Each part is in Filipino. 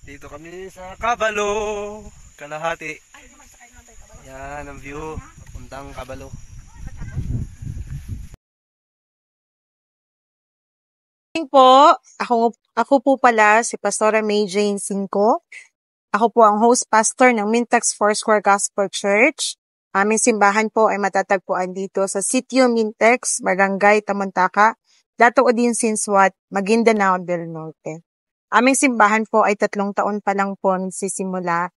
Dito kami sa Kabalo, Kalahati. Yan ang view, papuntang Kabalo. Po, ako po pala si Pastora May Jane Cinco. Ako po ang host pastor ng Mintex Foursquare Gospel Church. Aming simbahan po ay matatagpuan dito sa Sitio Mintex, Barangay Tamontaka, Dato Odin Sinswat, Maguindanao del Norte. Aming simbahan po ay 3 taon pa lang po nagsisimula.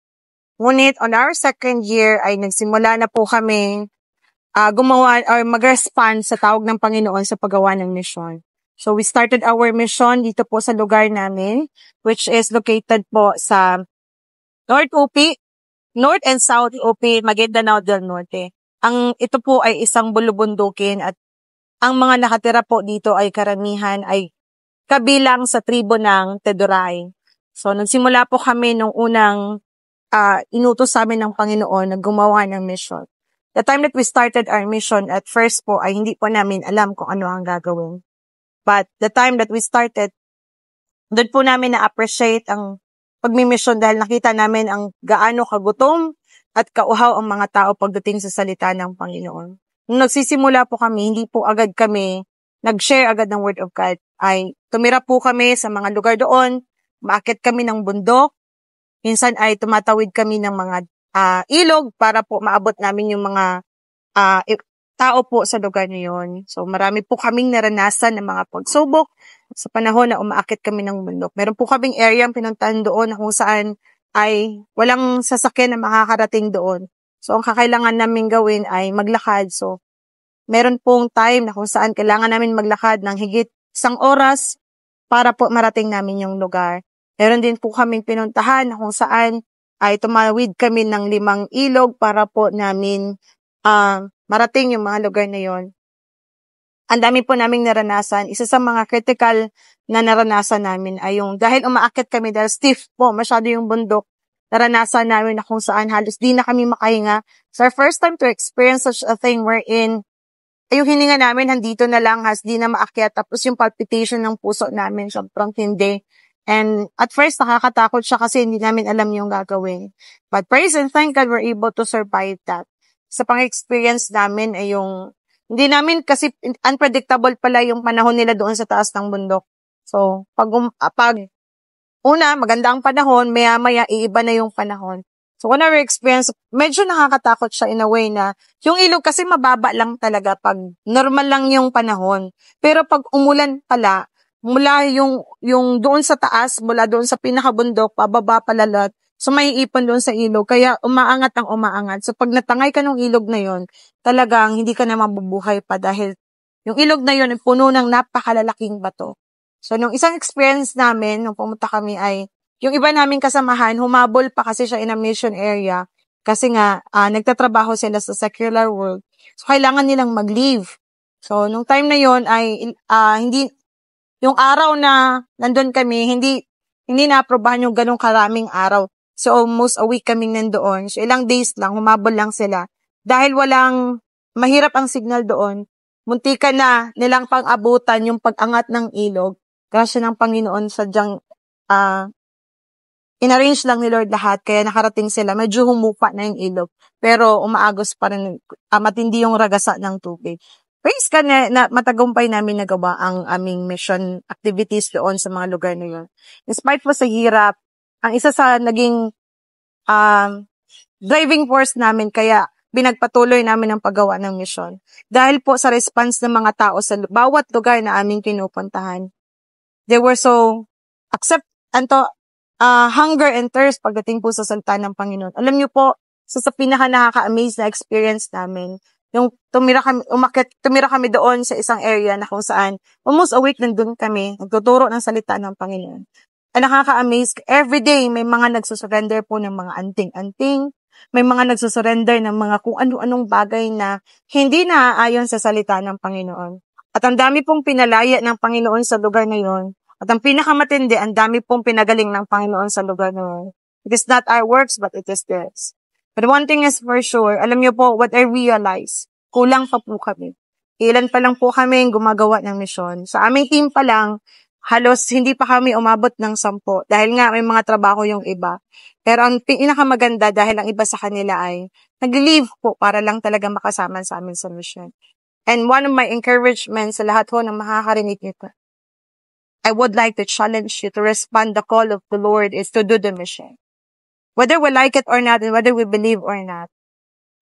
Ngunit on our 2nd year ay nagsimula na po kami gumawa or mag-respond sa tawag ng Panginoon sa paggawa ng misyon. So we started our mission dito po sa lugar namin, which is located po sa North and South UP, Maguindanao del Norte. Ito po ay isang bulubundukin at ang mga nakatira po dito ay karamihan ay kabilang sa tribo ng Teduray. So nagsimula po kami nung unang inutos sa amin ng Panginoon na gumawa ng mission. The time that we started our mission, at first po ay hindi po namin alam kung ano ang gagawin. But the time that we started, doon po namin na-appreciate ang pagmimission dahil nakita namin ang gaano kagutom at kauhaw ang mga tao pagdating sa salita ng Panginoon. Nung nagsisimula po kami, hindi po agad kami nag-share agad ng Word of God. Ay tumira po kami sa mga lugar doon, umaakit kami ng bundok, minsan ay tumatawid kami ng mga ilog para po maabot namin yung mga tao po sa lugar na yun. So marami po kaming naranasan ng mga pagsubok sa panahon na umaakit kami ng bundok. Meron po kaming area ang pinuntahan doon na kung saan ay walang sasakyan na makakarating doon. So ang kakailangan namin gawin ay maglakad. So meron pong time na kung saan kailangan namin maglakad ng higit 1 oras para po marating namin yung lugar. Meron din po kaming pinuntahan na kung saan ay tumawid kami ng 5 ilog para po namin marating yung mga lugar na yon. Ang dami po naming naranasan. Isa sa mga critical na naranasan namin ay yung dahil umaakit kami dahil stiff po, masyado yung bundok, naranasan namin na kung saan halos di na kami makahinga. It's our first time to experience such a thing wherein yung hininga namin nandito na lang, has di na maakyat, tapos yung palpitation ng puso namin sobrang tindi. And at first, nakakatakot siya kasi hindi namin alam yung gagawin. But praise and thank God we're able to survive that. Sa pang-experience namin ay yung, hindi namin kasi unpredictable pala yung panahon nila doon sa taas ng bundok. So, pag una, maganda ang panahon, maya-maya, iiba na yung panahon. So, on our experience, medyo nakakatakot siya in a way na, yung ilog kasi mababa lang talaga pag normal lang yung panahon. Pero pag umulan pala, mula yung doon sa taas, mula doon sa pinakabundok, pababa pala lahat, so may ipon doon sa ilog, kaya umaangat ang umaangat. So pag natangay ka ng ilog na yon, talagang hindi ka na mabubuhay pa dahil yung ilog na yon ay puno ng napakalalaking bato. So nung isang experience namin, nung pumunta kami ay, yung iba naming kasamahan, humabol pa kasi siya in a mission area kasi nga nagtatrabaho sila sa secular world. So kailangan nilang mag-leave. So nung time na yon ay hindi, yung araw na nandun kami, hindi na-aprobahan yung ganong karaming araw. So, almost a week kaming nandoon. So, ilang days lang, humabol lang sila. Dahil mahirap ang signal doon, muntikan na nilang pang-abutan yung pag-angat ng ilog. Grasya ng Panginoon, sadyang inarrange lang ni Lord lahat, kaya nakarating sila. Medyo humupa na yung ilog. Pero umaagos pa rin, matindi yung ragasa ng tubig. Praise God na matagumpay namin nagawa ang aming mission activities doon sa mga lugar na yun. Despite po sa hirap, ang isa sa naging driving force namin kaya binagpatuloy namin ang paggawa ng mission. Dahil po sa response ng mga tao sa bawat lugar na aming pinupuntahan, they were so hunger and thirst pagdating po sa salita ng Panginoon. Alam niyo po, sa pinaka nakaka-amaze na experience namin, yung tumira kami doon sa isang area na kung saan almost a week nandun kami, nagtuturo ng salita ng Panginoon. Ay nakaka-amaze, everyday may mga nagsusurrender po ng mga anting-anting, may mga nagsusurrender ng mga kung ano-anong bagay na hindi naaayon sa salita ng Panginoon. At ang dami pong pinalaya ng Panginoon sa lugar na yon. At ang pinakamatindi, ang dami pong pinagaling ng Panginoon sa lugar na yon. It is not our works, but it is theirs. But one thing is for sure, alam niyo po, what I realize, kulang pa po kami. Ilan pa lang po kami gumagawa ng misyon. Sa aming team pa lang, halos hindi pa kami umabot ng 10 dahil nga may mga trabaho yung iba. Pero ang pinakamaganda dahil ang iba sa kanila ay nag-leave po para lang talaga makasama sa amin sa mission. And one of my encouragements sa lahat ho ng makakarinig nito, I would like to challenge you to respond the call of the Lord is to do the mission. Whether we like it or not and whether we believe or not,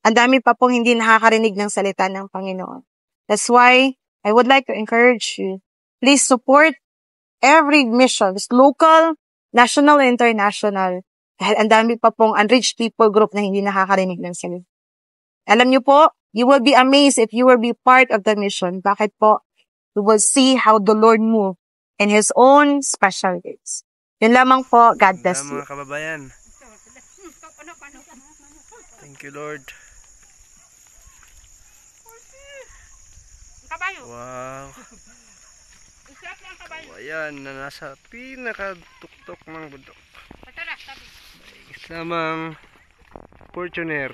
ang dami pa pong hindi nakakarinig ng salita ng Panginoon. That's why I would like to encourage you, please support every mission, local, national, and international. Dahil ang dami pa pong unreached people group na hindi nakakarinig ng salita. Alam niyo po, you will be amazed if you will be part of the mission. Bakit po? You will see how the Lord move in His own special ways. Yun lamang po. God bless you. Mga kababayan. Thank you, Lord. Wow. Ayan, na nasa pinakatuktok ng bundok. Islamang Fortuner.